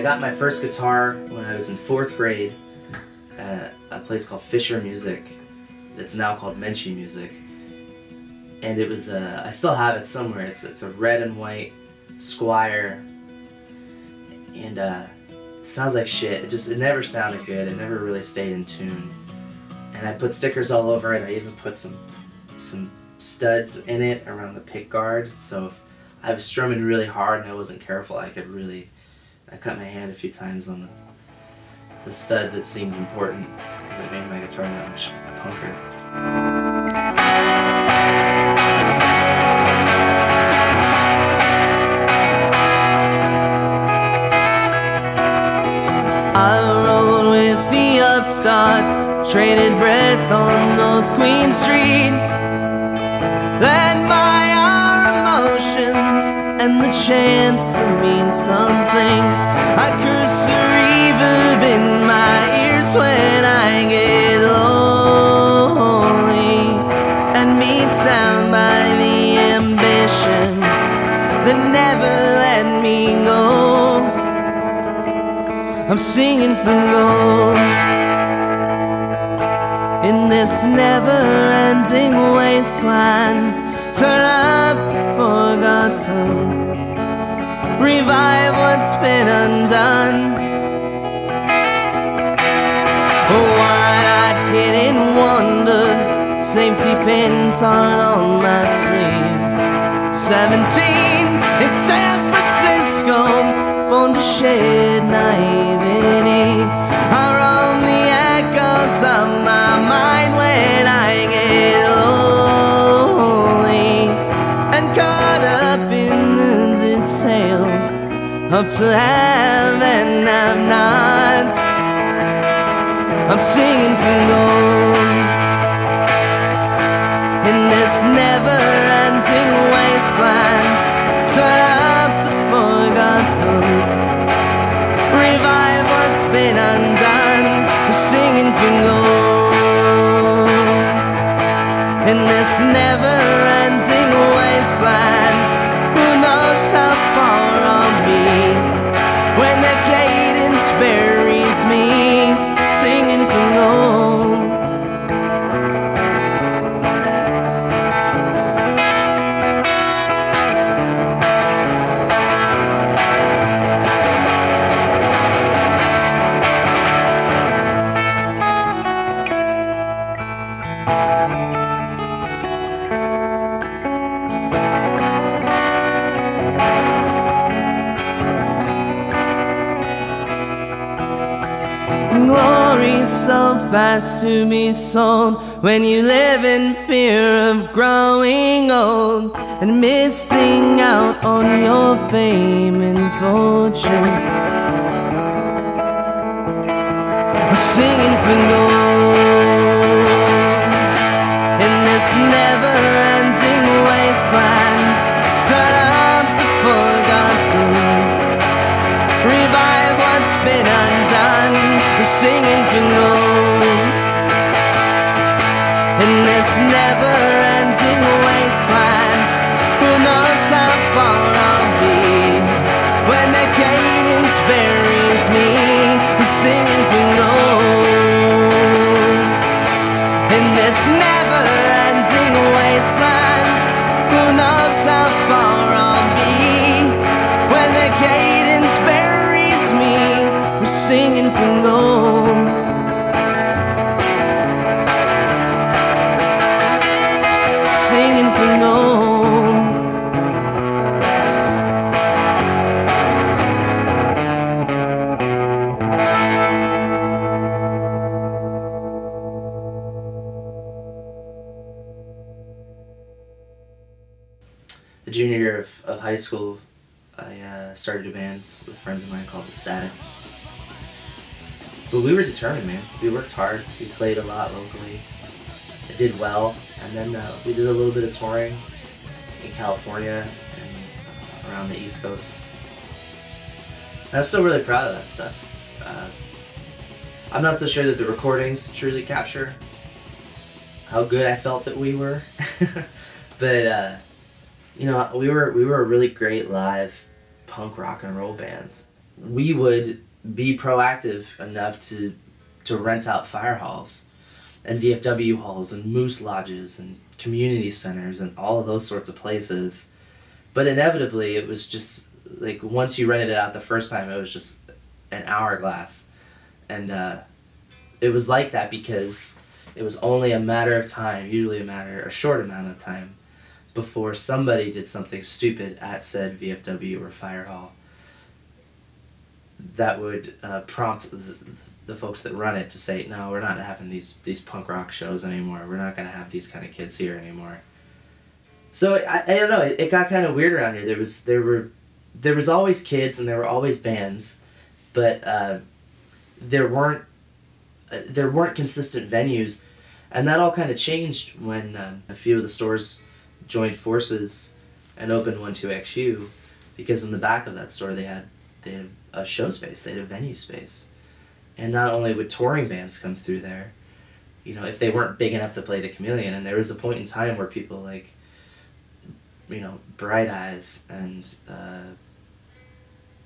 I got my first guitar when I was in 4th grade at a place called Fisher Music. It's now called Menchie Music. And it was, I still have it somewhere. It's a red and white Squire. And it sounds like shit. It never sounded good. It never really stayed in tune. And I put stickers all over it. I even put some studs in it around the pick guard. So if I was strumming really hard and I wasn't careful, I cut my hand a few times on the stud that seemed important, because it made my guitar that much punker. I rolled with the upstarts, traded breath on North Queen Street. Led by our emotions and the chance to mean something. I curse the reverb in my ears when I get lonely, and beat down by the ambition that never let me go. I'm singing for gold in this never-ending wasteland. Turn up the forgotten, revive what's been undone. Oh, wide-eyed kid in wonder, safety pins aren't on my sleeve. 17 in San Francisco, born to shed naivety. I roam the echoes of my mind when I get lonely, and caught up in the detail up to have and have nots. I'm singing for gold in this never-ending wasteland. Turn up the forgotten, revive what's been undone. I'm singing for gold in this never-ending wasteland. Who knows how far I'll be when the cadence buries me, singing for gold. Glory's so fast to be sold when you live in fear of growing old and missing out on your fame and fortune. Singing for gold in this never-ending wasteland. Turn up the forgotten, revive what's been undone. We're singing for gold in this never-ending wasteland. Who knows how far I'll be when the cadence buries me. We're singing for gold in this never-ending wasteland. Who knows how far I'll be when the cadence buries me. We're singing for gold. Singing for gold. The junior year of high school, I started a band with friends of mine called the Statiks. But we were determined, man. We worked hard. We played a lot locally. It did well, and then we did a little bit of touring in California and around the East Coast. And I'm still really proud of that stuff. I'm not so sure that the recordings truly capture how good I felt that we were, but you know, we were a really great live punk rock and roll band we would be proactive enough to rent out fire halls and VFW halls and moose lodges and community centers and all of those sorts of places. But inevitably, it was just like once you rented it out the first time, it was just an hourglass. And it was like that because it was only a matter of time, usually a short amount of time, before somebody did something stupid at said VFW or fire hall that would prompt the folks that run it to say, no, we're not having these punk rock shows anymore. We're not going to have these kind of kids here anymore. So I don't know. It got kind of weird around here. There was always kids and there were always bands, but there weren't consistent venues, and that all kind of changed when a few of the stores joined forces and opened 12XU, because in the back of that store they had a show space, they had a venue space. And not only would touring bands come through there, you know, if they weren't big enough to play the Chameleon, and there was a point in time where people like, you know, Bright Eyes and,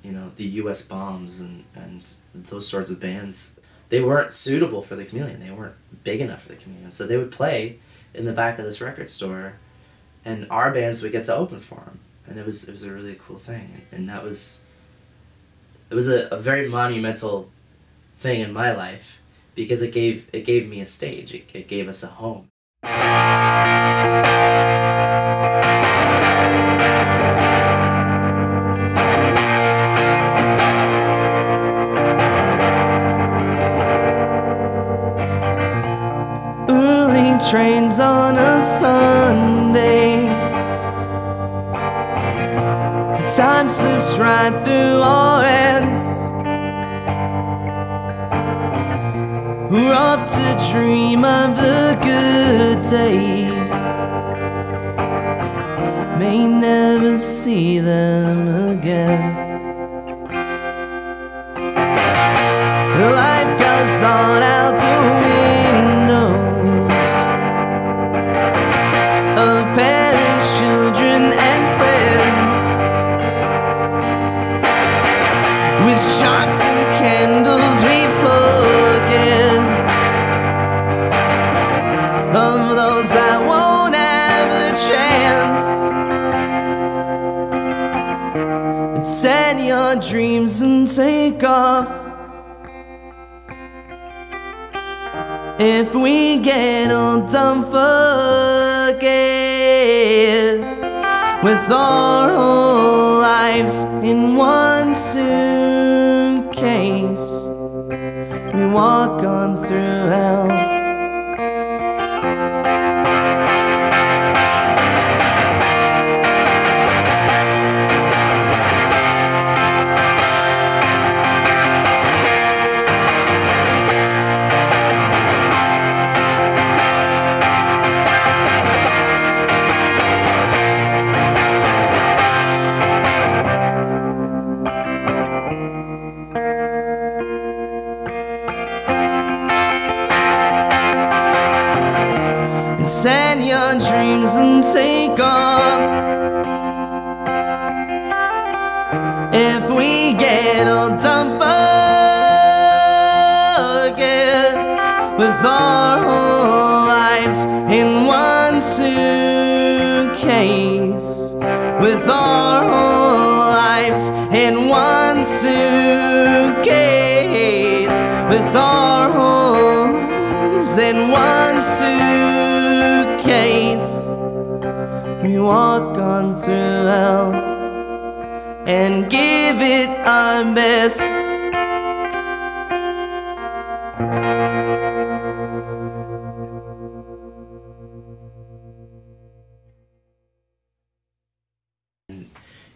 you know, the US Bombs and those sorts of bands, they weren't suitable for the Chameleon. They weren't big enough for the Chameleon. So they would play in the back of this record store, and our bands would get to open for them. And it was a really cool thing. And that was, it was a very monumental thing in my life, because it gave me a stage. It gave us a home. Early trains on a Sunday, the time slips right through our hands. We're off to dream of the good days, may never see them again. Life goes on out the windows of parents, children, and friends, with shots and candles we forget of those that won't have the chance. And set your dreams and take off. If we get old, don't forget, with our whole lives in one suitcase, we walk on through hell. Send your dreams and take off. If we get old, don't forget, with our whole lives in one suitcase, with our whole lives in one suitcase, with our whole lives in one suitcase, we walk on through hell and give it our best.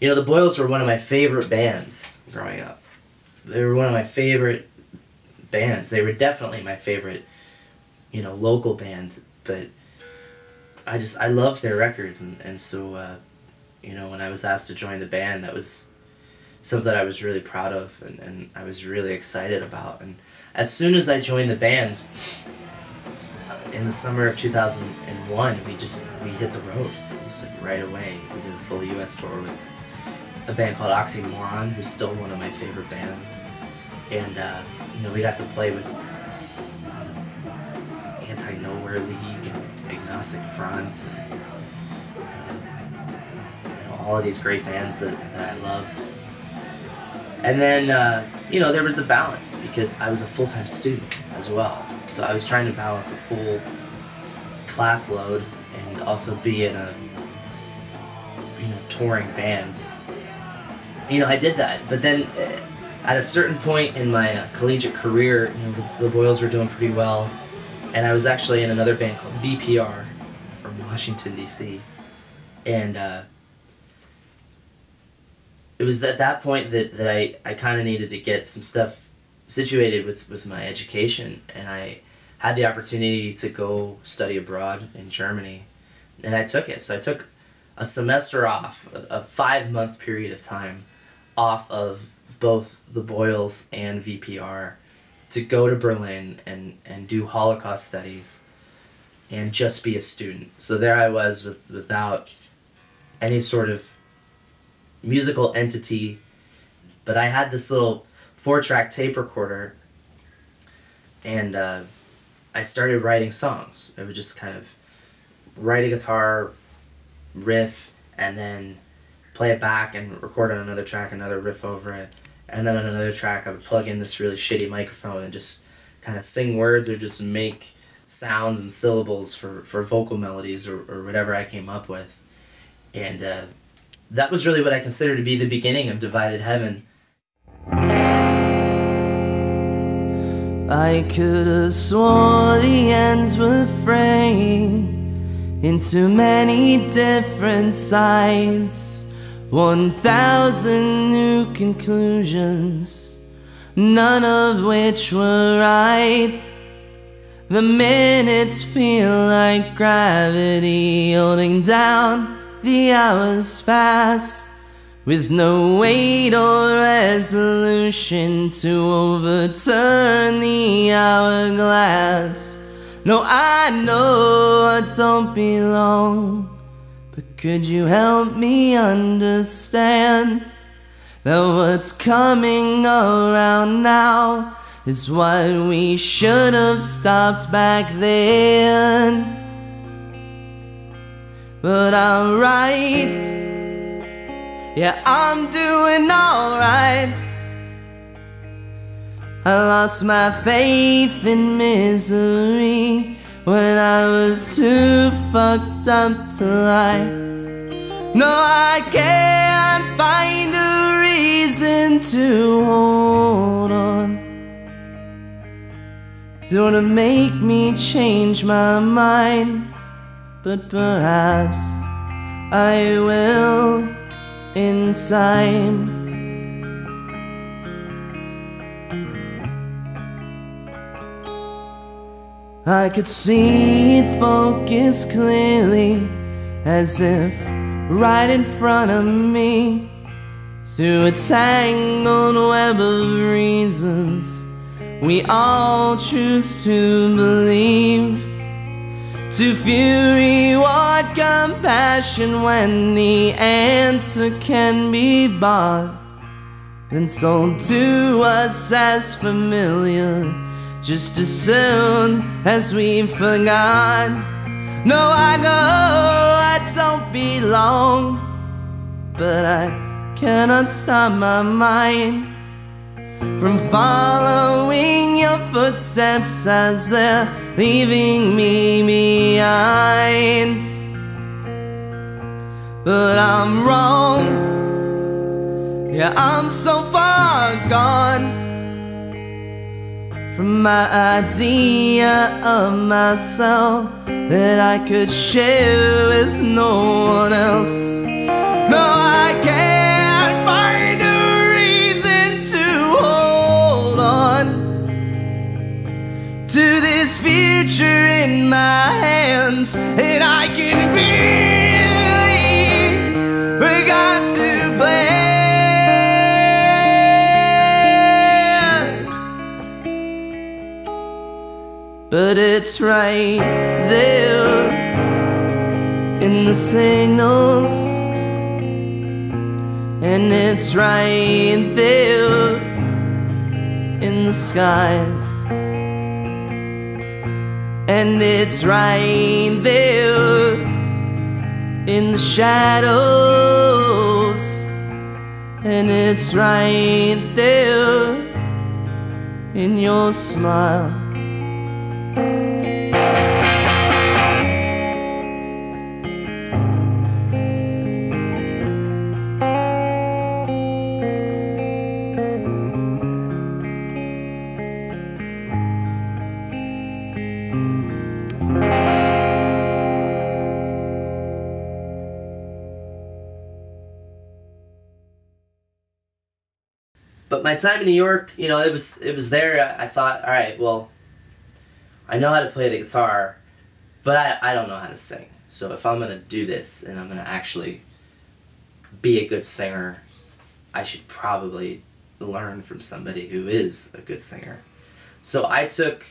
You know, the Boyles were one of my favorite bands growing up. They were one of my favorite bands. They were definitely my favorite, you know, local band. But I loved their records, and so, you know, when I was asked to join the band, that was something I was really proud of, and I was really excited about. And as soon as I joined the band, in the summer of 2001, we hit the road. Just like right away. We did a full U.S. tour with a band called Oxymoron, who's still one of my favorite bands. And, you know, we got to play with Anti-Nowhere League and Agnostic Front, and, you know, all of these great bands that I loved. And then, you know, there was the balance, because I was a full-time student as well. So I was trying to balance a full class load and also be in a, you know, touring band. You know, I did that, but then at a certain point in my collegiate career, you know, the Boyles were doing pretty well, and I was actually in another band called VPR from Washington, D.C. And it was at that point that I kind of needed to get some stuff situated with my education, and I had the opportunity to go study abroad in Germany, and I took it. So I took a semester off, a 5-month period of time off of both the Boyles and VPR to go to Berlin and do Holocaust studies and just be a student. So there I was without any sort of musical entity, but I had this little 4-track tape recorder, and I started writing songs. I would just kind of write a guitar riff and then play it back and record on another track, another riff over it, and then on another track I would plug in this really shitty microphone and just kind of sing words or just make sounds and syllables for vocal melodies or whatever I came up with. And that was really what I consider to be the beginning of Divided Heaven. I could have swore the ends were fraying into many different sides, 1,000 new conclusions, none of which were right. The minutes feel like gravity holding down the hours fast, with no weight or resolution to overturn the hourglass. No, I know I don't belong, but could you help me understand that what's coming around now is what we should have stopped back then? But I'm right, yeah, I'm doing alright. I lost my faith in misery when I was too fucked up to lie. No, I can't find a reason to hold on. Don't make me change my mind, but perhaps I will in time. I could see it focus clearly, as if right in front of me, through a tangled web of reasons we all choose to believe. To fury, what compassion when the answer can be bought and sold to us as familiar, just as soon as we forgot. No, I know I don't belong, but I cannot stop my mind from following your footsteps as they're leaving me behind. But I'm wrong, yeah, I'm so far gone from my idea of myself that I could share with no one else. No, I can't find a reason to hold on to this future in my hands, and I can really forgot to plan. But it's right there in the signals and it's right there in the skies, and it's right there in the shadows, and it's right there in your smile. But my time in New York, you know, it was there. I thought, all right, well, I know how to play the guitar, but I don't know how to sing. So if I'm gonna do this and I'm gonna actually be a good singer, I should probably learn from somebody who is a good singer. So I took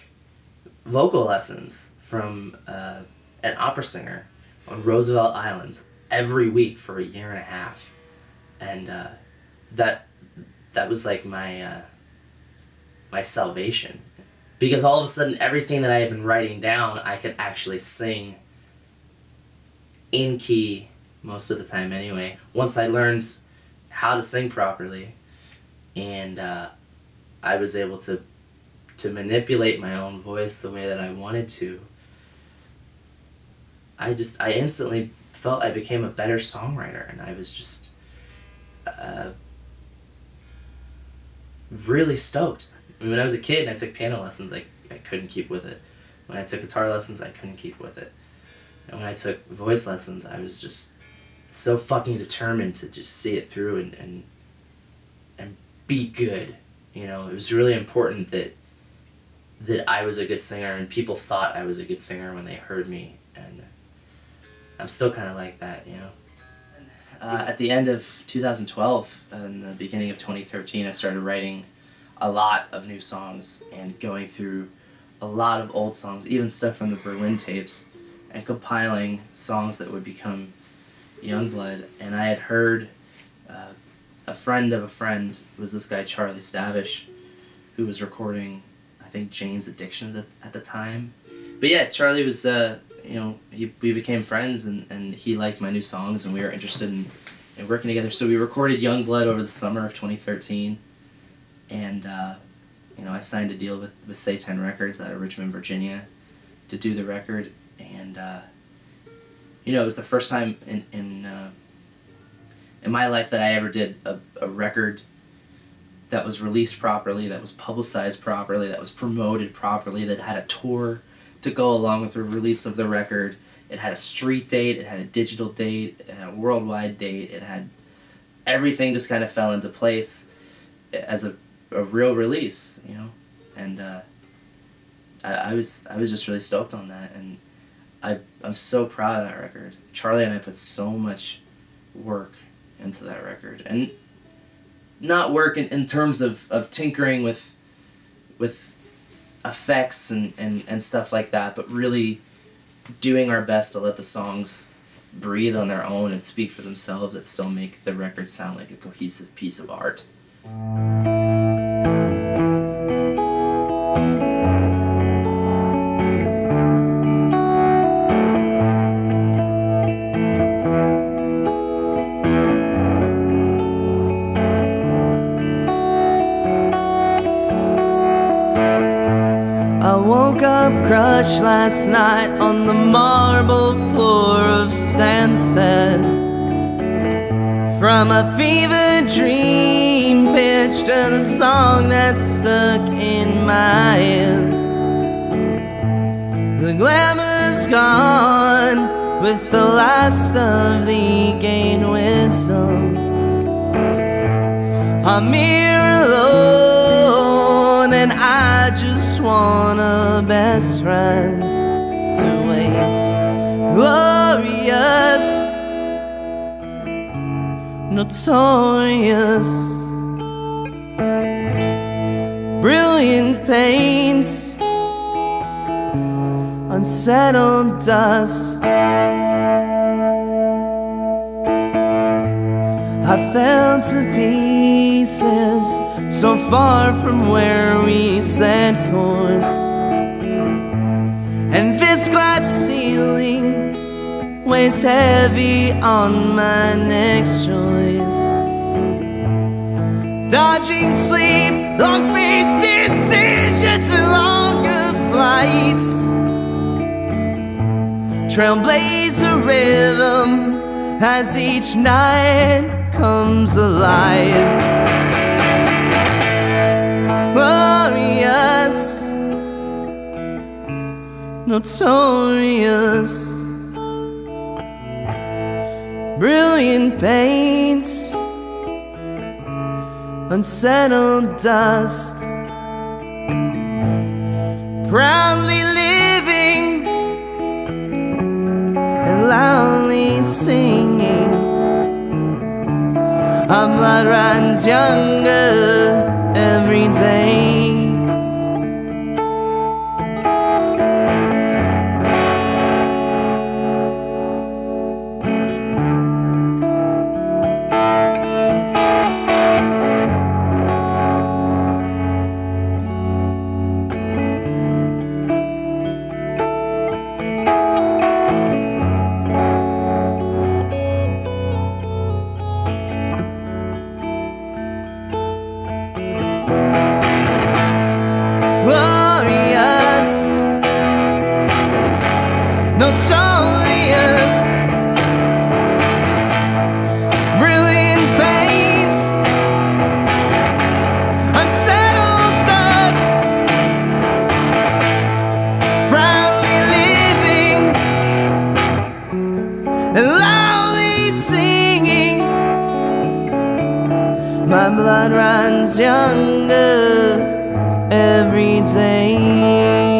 vocal lessons from an opera singer on Roosevelt Island every week for a year and a half, and that was like my my salvation, because all of a sudden everything that I had been writing down I could actually sing in key most of the time anyway, once I learned how to sing properly, and I was able to manipulate my own voice the way that I wanted to. I instantly felt I became a better songwriter, and I was just really stoked. I mean, when I was a kid and I took piano lessons, I couldn't keep with it. When I took guitar lessons, I couldn't keep with it. And when I took voice lessons, I was just so fucking determined to just see it through and be good. You know, it was really important that I was a good singer, and people thought I was a good singer when they heard me, and I'm still kind of like that, you know. At the end of 2012 and the beginning of 2013, I started writing a lot of new songs and going through a lot of old songs, even stuff from the Berlin tapes, and compiling songs that would become Youngblood. And I had heard a friend of a friend was this guy Charlie Stavish, who was recording, I think, Jane's Addiction at the time. But yeah, Charlie was you know, we became friends, and he liked my new songs, and we were interested in working together. So we recorded Youngblood over the summer of 2013, and you know, I signed a deal with Say 10 Records out of Richmond, Virginia, to do the record. And you know, it was the first time in my life that I ever did a record that was released properly, that was publicized properly, that was promoted properly, that had a tour to go along with the release of the record. It had a street date, it had a digital date, it had a worldwide date, it had everything just kind of fell into place as a real release, you know. And I was just really stoked on that, and I'm so proud of that record. Charlie and I put so much work into that record, and not work in terms of tinkering with effects and stuff like that, but really doing our best to let the songs breathe on their own and speak for themselves, that still make the record sound like a cohesive piece of art. I woke up crushed last night on the marble floor of Stansted, from a fever dream pitched to the song that's stuck in my head. The glamour's gone with the last of the gained wisdom. I'm here alone, and I just want a best friend to wait. Glorious, notorious, brilliant paints, unsettled dust. I fell to pieces, so far from where we set course. And this glass ceiling weighs heavy on my next choice. Dodging sleep, long-faced decisions, and longer flights. Trailblazer rhythm as each night comes alive. Glorious, notorious, brilliant paints, unsettled dust, proudly living and loudly singing. Our blood runs younger every day. Notorious, brilliant paints, unsettled dust, proudly living and loudly singing. My blood runs younger every day.